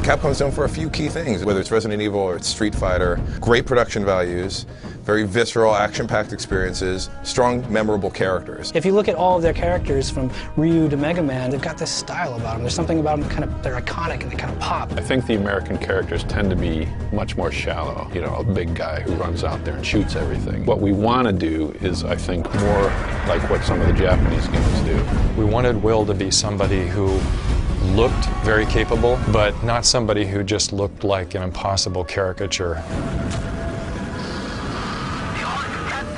Capcom's known for a few key things, whether it's Resident Evil or it's Street Fighter. Great production values, very visceral, action-packed experiences, strong, memorable characters. If you look at all of their characters from Ryu to Mega Man, they've got this style about them. There's something about them they're iconic and they kind of pop. I think the American characters tend to be much more shallow. You know, a big guy who runs out there and shoots everything. What we want to do is, I think, more like what some of the Japanese games do. We wanted Will to be somebody who looked very capable, but not somebody who just looked like an impossible caricature.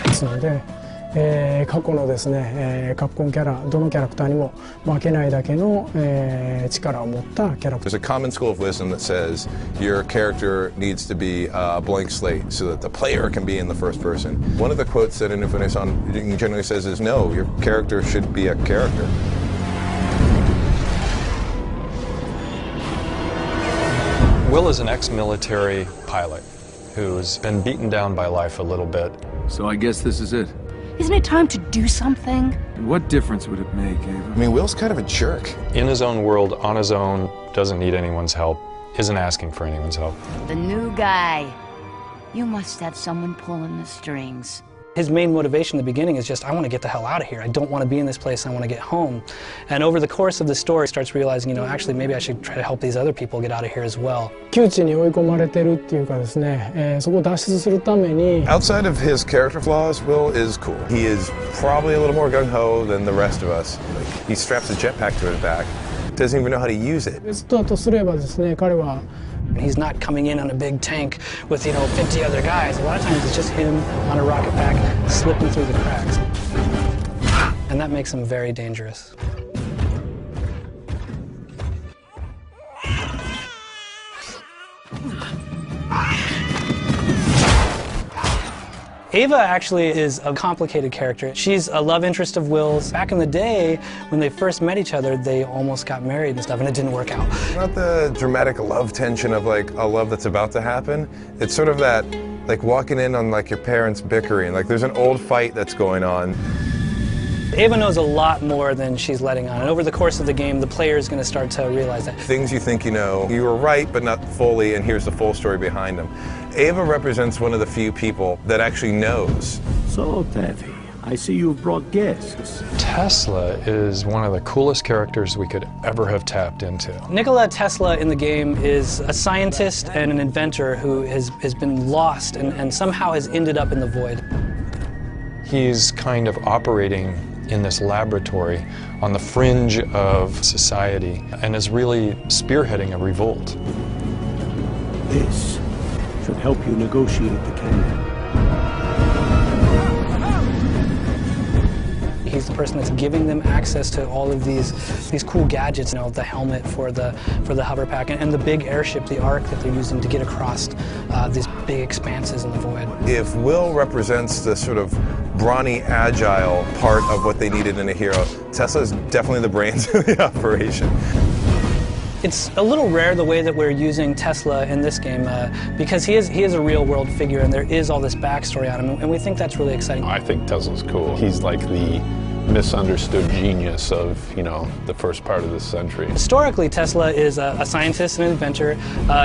ですので、過去のですね、カプコンキャラ、どのキャラクターにも負けないだけの、力を持ったキャラクター。 There's a common school of wisdom that says your character needs to be a blank slate so that the player can be in the first person. One of the quotes that Inufune-san generally says is, no, your character should be a character. Will is an ex-military pilot who's been beaten down by life a little bit. So I guess this is it. Isn't it time to do something? What difference would it make, Ava? I mean, Will's kind of a jerk. In his own world, on his own, doesn't need anyone's help, isn't asking for anyone's help. The new guy. You must have someone pulling the strings. His main motivation in the beginning is just, I want to get the hell out of here. I don't want to be in this place. I want to get home. And over the course of the story, he starts realizing, you know, actually maybe I should try to help these other people get out of here as well. 窮地に追い込まれてるっていうかですね、そこを脱出するために。 Outside of his character flaws, Will is cool. He is probably a little more gung-ho than the rest of us. He straps a jetpack to his back, doesn't even know how to use it. ベストだとすればですね、彼は He's not coming in on a big tank with, you know, 50 other guys. A lot of times it's just him on a rocket pack slipping through the cracks. And that makes him very dangerous. Ava actually is a complicated character. She's a love interest of Will's. Back in the day, when they first met each other, they almost got married and stuff, and it didn't work out. Not the dramatic love tension of like a love that's about to happen. It's sort of that, like walking in on like your parents bickering. Like there's an old fight that's going on. Ava knows a lot more than she's letting on, and over the course of the game, the player is going to start to realize that. Things you think you know, you were right, but not fully, and here's the full story behind them. Ava represents one of the few people that actually knows. So, Taffy, I see you've brought guests. Tesla is one of the coolest characters we could ever have tapped into. Nikola Tesla in the game is a scientist and an inventor who has been lost and somehow has ended up in the void. He's kind of operating in this laboratory on the fringe of society and is really spearheading a revolt. This should help you negotiate the cannon. He's the person that's giving them access to all of these cool gadgets, you know, the helmet for the hover pack and the big airship, the Ark that they're using to get across these big expanses in the void. If Will represents the sort of brawny, agile part of what they needed in a hero, Tesla is definitely the brains of the operation. It's a little rare the way that we're using Tesla in this game because he is a real world figure and there is all this backstory on him, and we think that's really exciting. I think Tesla's cool. He's like the misunderstood genius of, you know, the first part of this century. Historically, Tesla is a scientist and an inventor.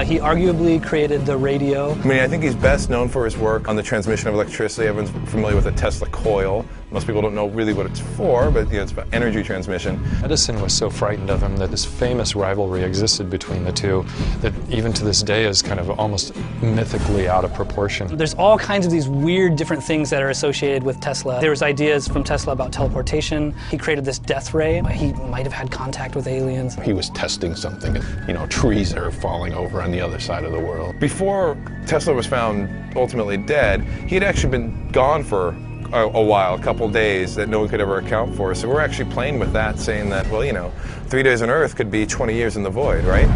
He arguably created the radio. I mean, I think he's best known for his work on the transmission of electricity. Everyone's familiar with the Tesla coil. Most people don't know really what it's for, but you know, it's about energy transmission. Edison was so frightened of him that this famous rivalry existed between the two that even to this day is kind of almost mythically out of proportion. There's all kinds of these weird different things that are associated with Tesla. There was ideas from Tesla about teleportation. He created this death ray. He might have had contact with aliens. He was testing something, you know, trees are falling over on the other side of the world. Before Tesla was found ultimately dead, he had actually been gone for a while, a couple days that no one could ever account for. So we're actually playing with that, saying that, well, you know, 3 days on Earth could be 20 years in the void, right?